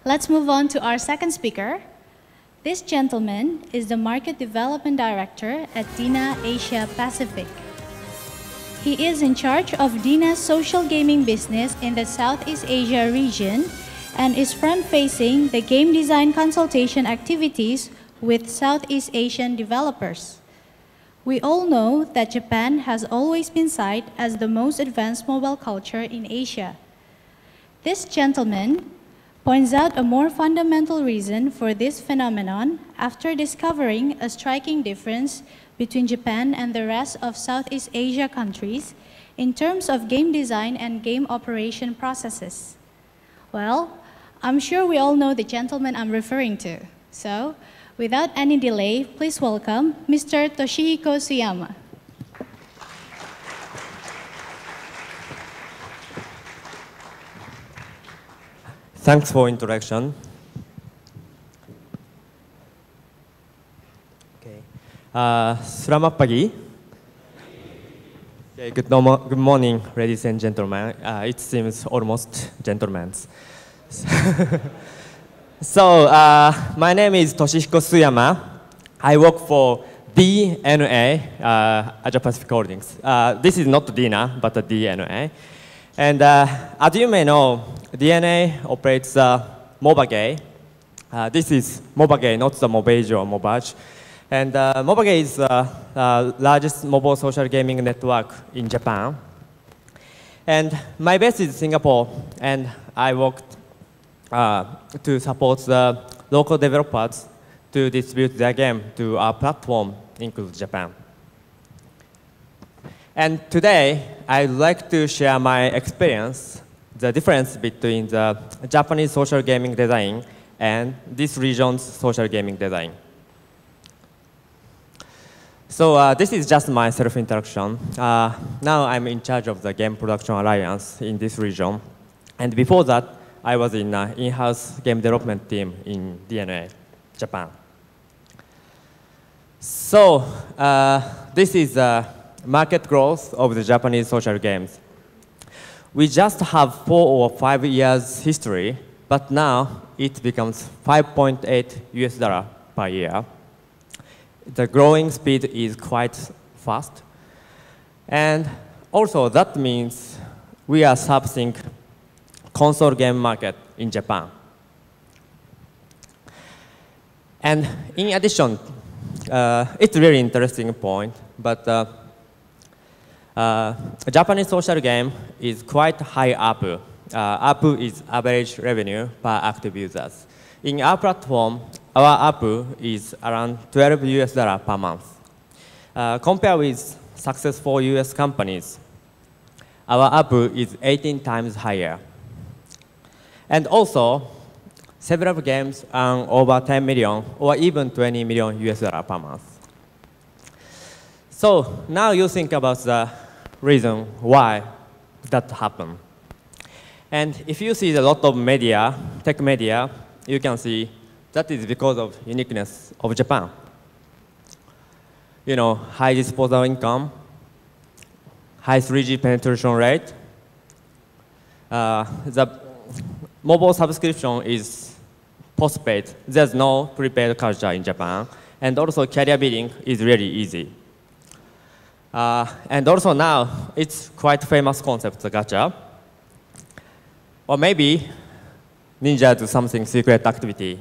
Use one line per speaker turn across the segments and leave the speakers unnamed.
Let's move on to our second speaker. This gentleman is the Market Development Director at DINA Asia Pacific. He is in charge of DINA's social gaming business in the Southeast Asia region and is front-facing the game design consultation activities with Southeast Asian developers. We all know that Japan has always been cited as the most advanced mobile culture in Asia. This gentleman points out a more fundamental reason for this phenomenon after discovering a striking difference between Japan and the rest of Southeast Asia countries in terms of game design and game operation processes. Well, I'm sure we all know the gentleman I'm referring to. So, without any delay, please welcome Mr. Toshihiko Suyama.
Thanks for introduction. Okay. Selamat pagi. Okay, good morning, ladies and gentlemen. It seems almost gentlemen's. So, my name is Toshihiko Suyama. I work for DNA, Asia Pacific Holdings. This is not DINA, but the DNA. And as you may know, DNA operates Mobage. This is Mobage, not the Mobage or Mobage. And Mobage is the largest mobile social gaming network in Japan. And my base is Singapore, and I worked to support the local developers to distribute their game to our platform, including Japan. And today, I'd like to share my experience, the difference between the Japanese social gaming design and this region's social gaming design. So this is just my self-introduction. Now I'm in charge of the Game Production Alliance in this region. And before that, I was in an in-house game development team in DNA, Japan. So this is market growth of the Japanese social games. We just have 4 or 5 years history, but now it becomes $5.8 per year. The growing speed is quite fast. And also that means we are servicing console game market in Japan. And in addition, it's a really interesting point, but Japanese social game is quite high ARPU. ARPU is average revenue per active users. In our platform, our ARPU is around $12 per month. Compared with successful US companies, our ARPU is 18 times higher. And also, several games earn over 10 million or even 20 million US dollars per month. So now you think about the reason why that happened. And if you see a lot of media, tech media, you can see that is because of uniqueness of Japan. You know, high disposable income, high 3G penetration rate. The mobile subscription is postpaid. There's no prepaid culture in Japan. And also carrier billing is really easy. And also now, it's quite famous concept, the gacha. Or maybe ninja do something secret activity.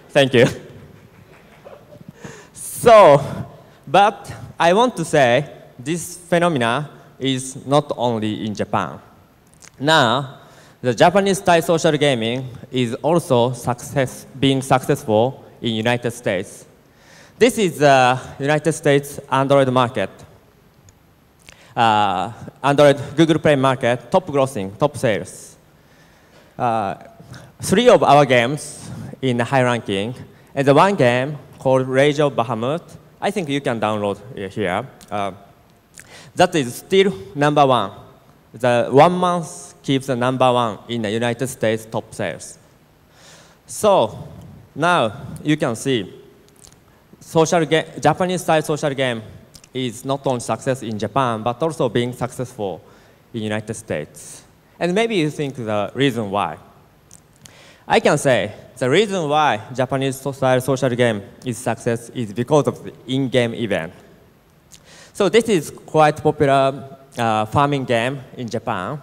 Thank you. So, but I want to say this phenomena is not only in Japan. Now, the Japanese style social gaming is also being successful in United States. This is the United States Android market. Android Google Play market, top grossing, top sales. 3 of our games in high ranking, and the one game called Rage of Bahamut, I think you can download it here. That is still #1. The 1 month keeps the #1 in the United States top sales. So now you can see Japanese style social game is not only success in Japan, but also being successful in the United States. And maybe you think the reason why. I can say the reason why Japanese style social game is success is because of the in-game event. So this is quite popular farming game in Japan.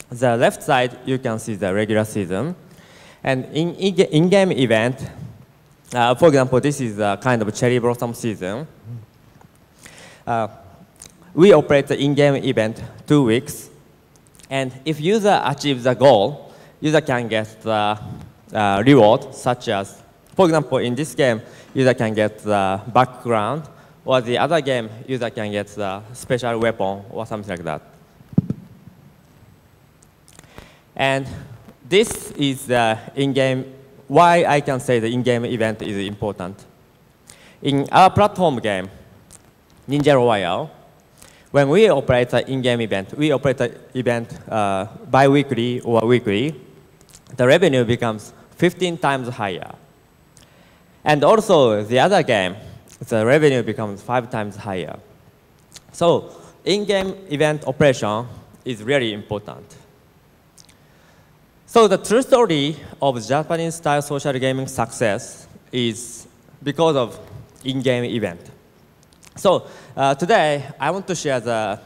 The left side, you can see the regular season. And in-game event, for example, this is a kind of cherry blossom season. We operate the in-game event 2 weeks. And if user achieves the goal, user can get the reward, such as, for example, in this game, user can get the background, or the other game, user can get the special weapon or something like that. And this is the in-game, why I can say the in-game event is important. In our platform game, Ninja Royale, when we operate the in-game event, we operate the event bi-weekly or weekly, the revenue becomes 15 times higher. And also, the other game, the revenue becomes 5 times higher. So, in-game event operation is really important. So, the true story of Japanese style social gaming success is because of in-game event. So, today, I want to share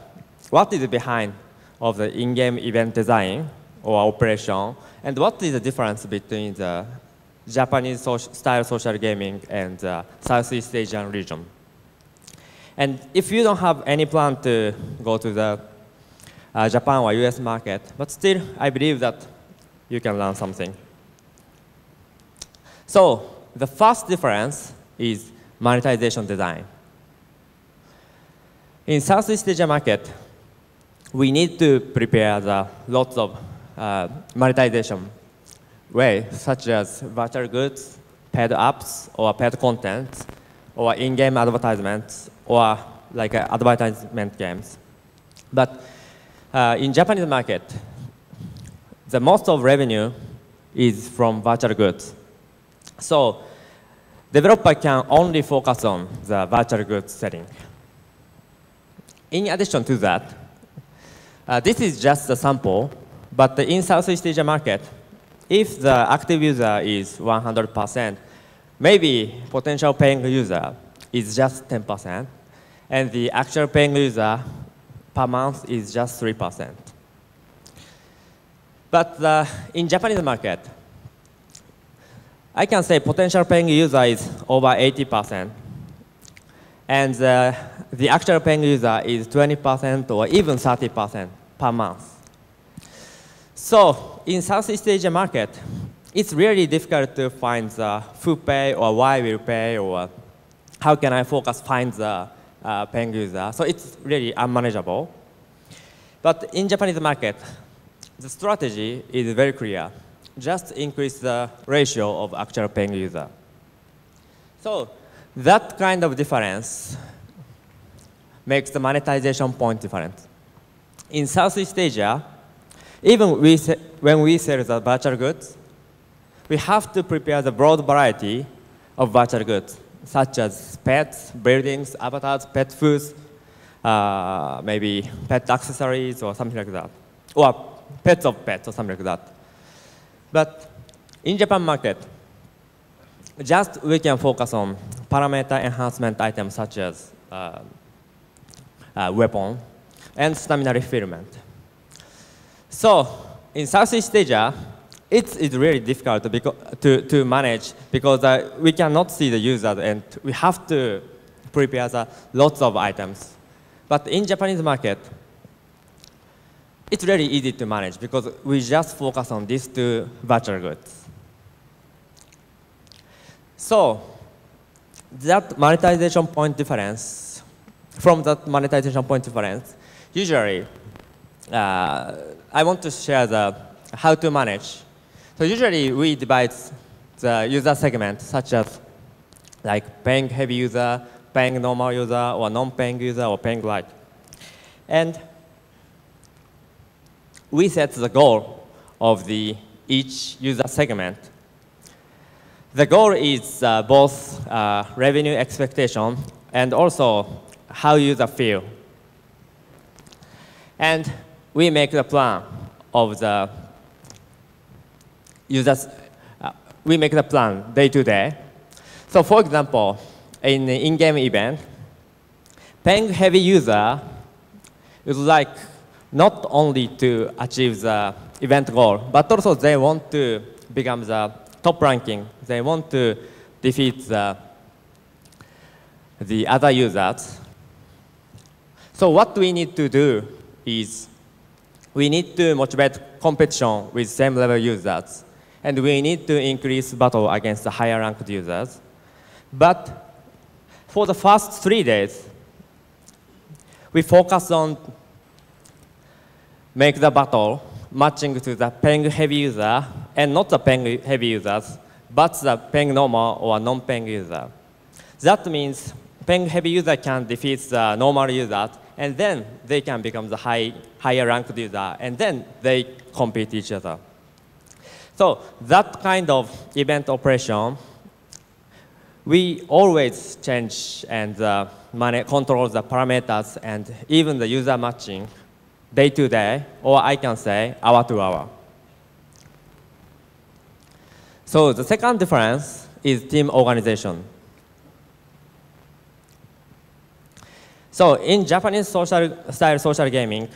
what is behind of the in-game event design or operation, and what is the difference between the Japanese style social gaming and Southeast Asian region. And if you don't have any plan to go to the Japan or US market, but still, I believe that you can learn something. So the first difference is monetization design. In Southeast Asia market, we need to prepare the lots of monetization way, such as virtual goods, paid apps, or paid content, or in-game advertisements, or like advertisement games. But in Japanese market, the most of revenue is from virtual goods. So developer can only focus on the virtual goods setting. In addition to that, this is just a sample, but in Southeast Asia market, if the active user is 100%, maybe potential paying user is just 10%, and the actual paying user per month is just 3%. But in Japanese market, I can say potential paying user is over 80%, and the actual paying user is 20% or even 30% per month. So in Southeast Asia market, it's really difficult to find the who pay or why will pay or how can I find the paying user. So it's really unmanageable. But in Japanese market, the strategy is very clear. Just increase the ratio of actual paying user. So that kind of difference makes the monetization point different. In Southeast Asia, even when we sell the virtual goods, we have to prepare the broad variety of virtual goods, such as pets, buildings, avatars, pet foods, maybe pet accessories or something like that, or pets of pets or something like that. But in Japan market, just we can focus on parameter enhancement items such as weapon and stamina refillment. So in Southeast Asia, it's really difficult to manage because we cannot see the user and we have to prepare lots of items. But in Japanese market, it's really easy to manage because we just focus on these two virtual goods. So that monetization point difference, from that monetization point difference, usually I want to share how to manage. So usually we divide the user segment such as like paying heavy user, paying normal user, or non-paying user, or paying light. And we set the goal of each user segment. The goal is both revenue expectation and also how user feel. And we make the plan of the users. we make the plan day to day. So for example, in the in-game event, paying heavy user is like not only to achieve the event goal, but also they want to become the top ranking. They want to defeat the other users. So what we need to do is we need to motivate competition with same level users. And we need to increase battle against the higher ranked users. But for the first 3 days, we focus on make the battle matching to the paying heavy user, and not the paying heavy users, but the paying normal or non-paying user. That means paying heavy user can defeat the normal users, and then they can become the higher ranked user, and then they compete each other. So that kind of event operation, we always change and control the parameters and even the user matching day to day, or I can say hour to hour. So the second difference is team organization. So in Japanese style social gaming,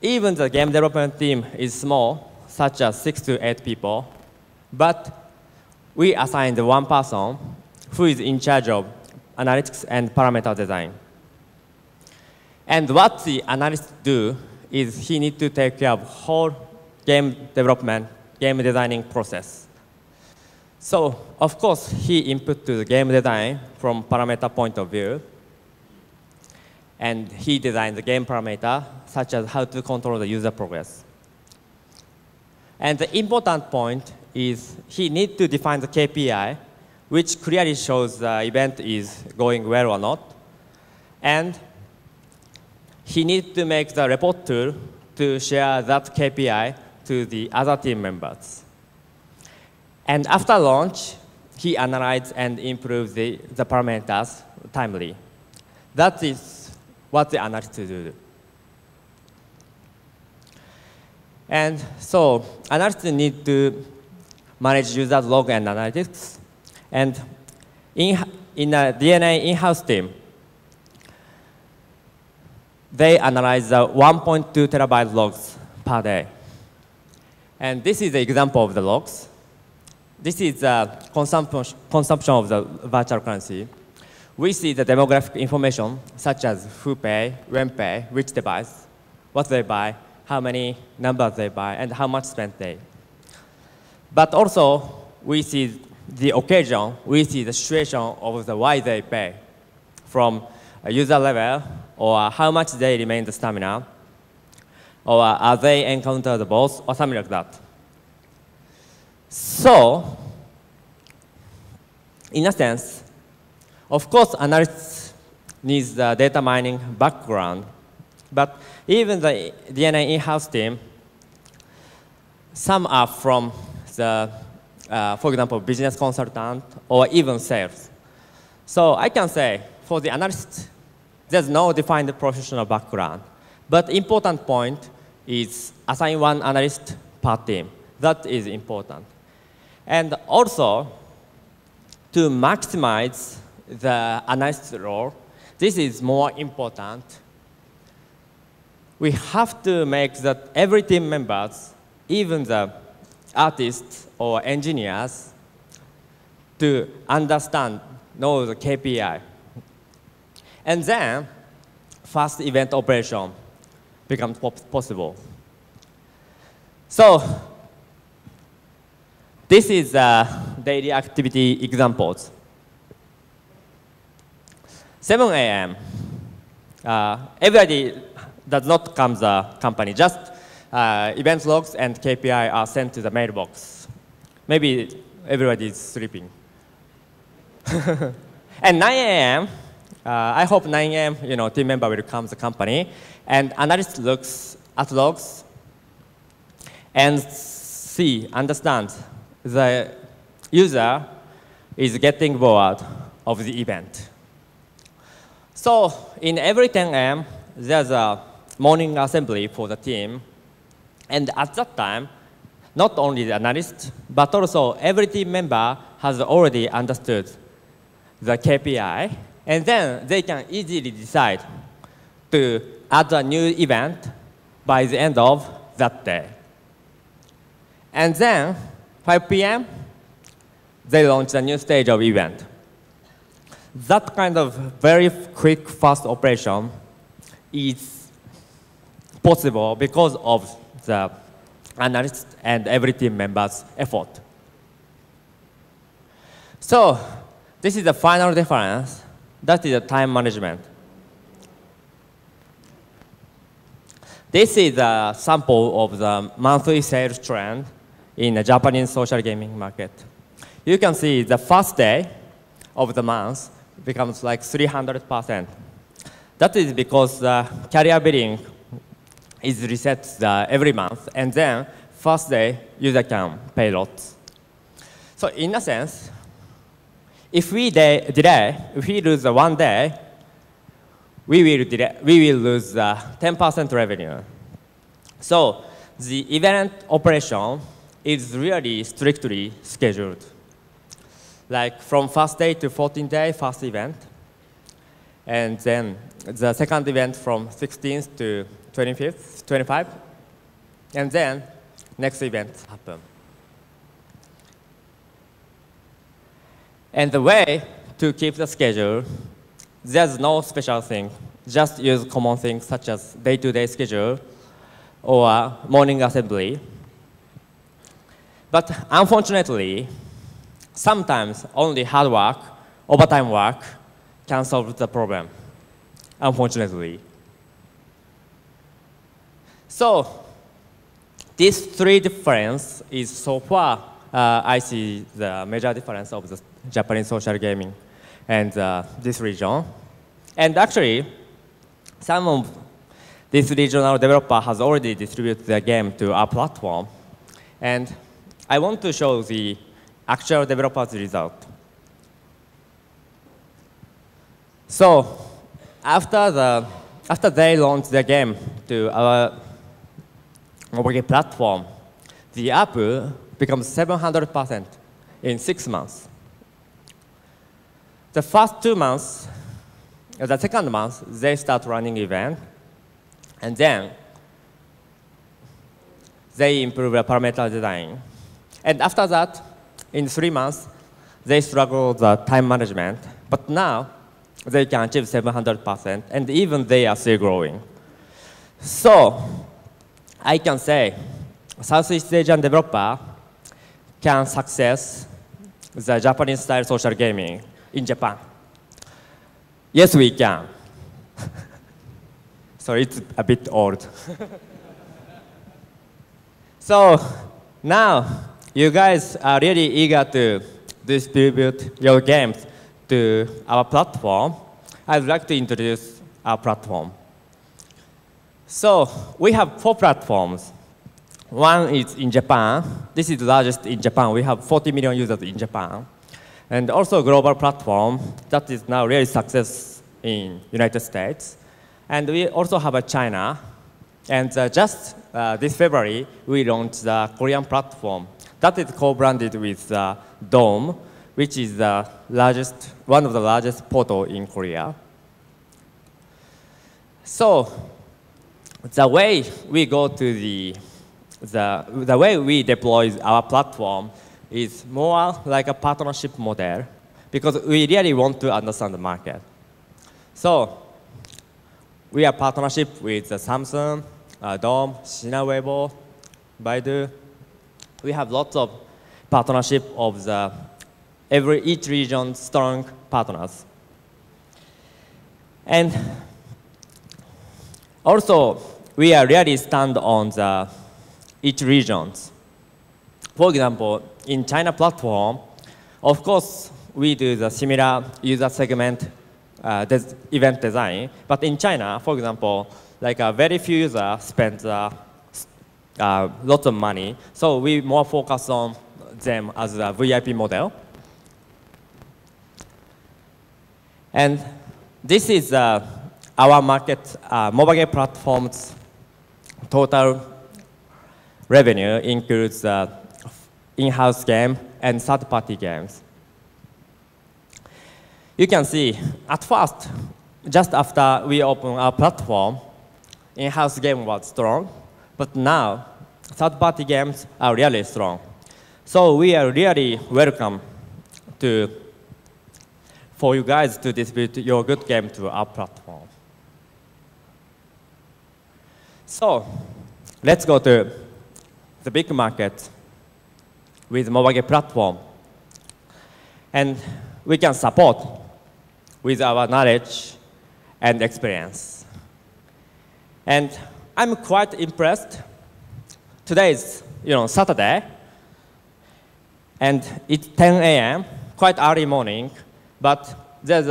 even the game development team is small, such as 6 to 8 people, but we assigned one person who is in charge of analytics and parameter design. And what the analyst do is he needs to take care of whole game development, game designing process. So of course, he input to the game design from parameter point of view, and he designed the game parameter, such as how to control the user progress. And the important point is he needs to define the KPI, which clearly shows the event is going well or not. And he needs to make the report tool to share that KPI to the other team members. And after launch, he analyzes and improves the parameters timely. That is what the analysts do. And so analysts need to manage user log and analytics. And in a DNA in-house team, they analyze 1.2 terabyte logs per day. And this is the example of the logs. This is the consumption of the virtual currency. We see the demographic information, such as who pay, when pay, which device, what they buy, how many numbers they buy, and how much spent they. But also, we see the occasion, we see the situation of the why they pay, from a user level, or how much they remain the stamina, or are they encounter the boss, or something like that. So, in a sense, of course, analysts needs the data mining background, but even the DNA in-house team, some are from the, for example, business consultant or even sales. So I can say, for the analyst, there's no defined professional background. But important point is assign one analyst per team. That is important. And also, to maximize the analyst role, this is more important. We have to make that every team members, even the artists or engineers, to understand, know the KPI. And then, fast event operation becomes possible. So, this is daily activity examples. 7 a.m. Everybody does not come to the company. Just event logs and KPI are sent to the mailbox. Maybe everybody is sleeping. And 9 a.m., I hope 9 a.m. Team member will come to the company, and analyst looks at logs and understand the user is getting bored of the event. So in every 10 a.m., there's a morning assembly for the team. And at that time, not only the analyst, but also every team member has already understood the KPI, and then they can easily decide to add a new event by the end of that day. And then, 5 p.m., they launch a new stage of event. That kind of very quick, fast operation is possible because of the analyst and every team member's effort. So, this is the final difference. That is the time management. This is a sample of the monthly sales trend in the Japanese social gaming market. You can see the first day of the month becomes like 300%. That is because the carrier billing is reset every month, and then first day user can pay lots. So in a sense, if we delay, if we lose 1 day, we will lose 10% revenue. So the event operation is really strictly scheduled. Like from first day to 14th day, first event. And then the second event from 16th to 25th, 25. And then next event happen. And the way to keep the schedule, there's no special thing. Just use common things such as day-to-day schedule or morning assembly. But unfortunately, sometimes only hard work, overtime work, can solve the problem, unfortunately. So these three differences is so far, I see the major difference of the Japanese social gaming and this region. And actually, some of this regional developer has already distributed their game to our platform. And I want to show the actual developer's result. So after they launched their game to our mobile game platform, the ARPU becomes 700% in 6 months. The first 2 months, the second month, they start running event, and then they improve the parameter design. And after that, in 3 months, they struggle with the time management, but now they can achieve 700%, and even they are still growing. So I can say Southeast Asian developer can success the Japanese style social gaming in Japan. Yes, we can. So it's a bit old. So now you guys are really eager to distribute your games to our platform. I'd like to introduce our platform. So we have 4 platforms. One is in Japan. This is the largest in Japan. We have 40 million users in Japan. And also a global platform that is now really success in United States. And we also have a China. And just this February, we launched the Korean platform. That is co-branded with Dome, which is the largest, one of the largest portal in Korea. So the way we go to the way we deploy our platform is more like a partnership model, because we really want to understand the market. So we are partnership with Samsung, Dome, Sina Weibo, Baidu. We have lots of partnership of each region strong partners. And also, we are really stand on each regions. For example, in China platform, of course, we do the similar user segment event design. But in China, for example, like very few users spend lots of money. So we more focus on them as a VIP model. And this is our market, mobile game platforms total revenue includes in-house game and third-party games. You can see, at first, just after we opened our platform, in-house game was strong, but now third-party games are really strong. So we are really welcome for you guys to distribute your good game to our platform. So let's go to the big market with mobile game platform. And we can support with our knowledge and experience. And I'm quite impressed. Today is Saturday, and it's 10 a.m., quite early morning, but there's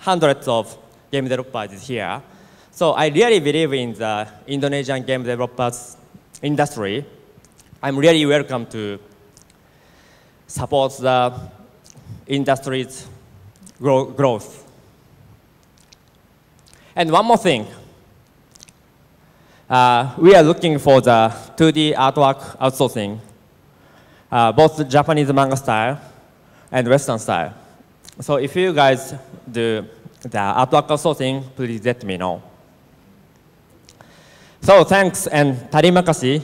hundreds of game developers here. So I really believe in the Indonesian game developers industry. I'm really welcome to support the industry's growth. And one more thing. We are looking for the 2D artwork outsourcing, both the Japanese manga style and Western style. So if you guys do the artwork outsourcing, please let me know. So thanks and terima kasih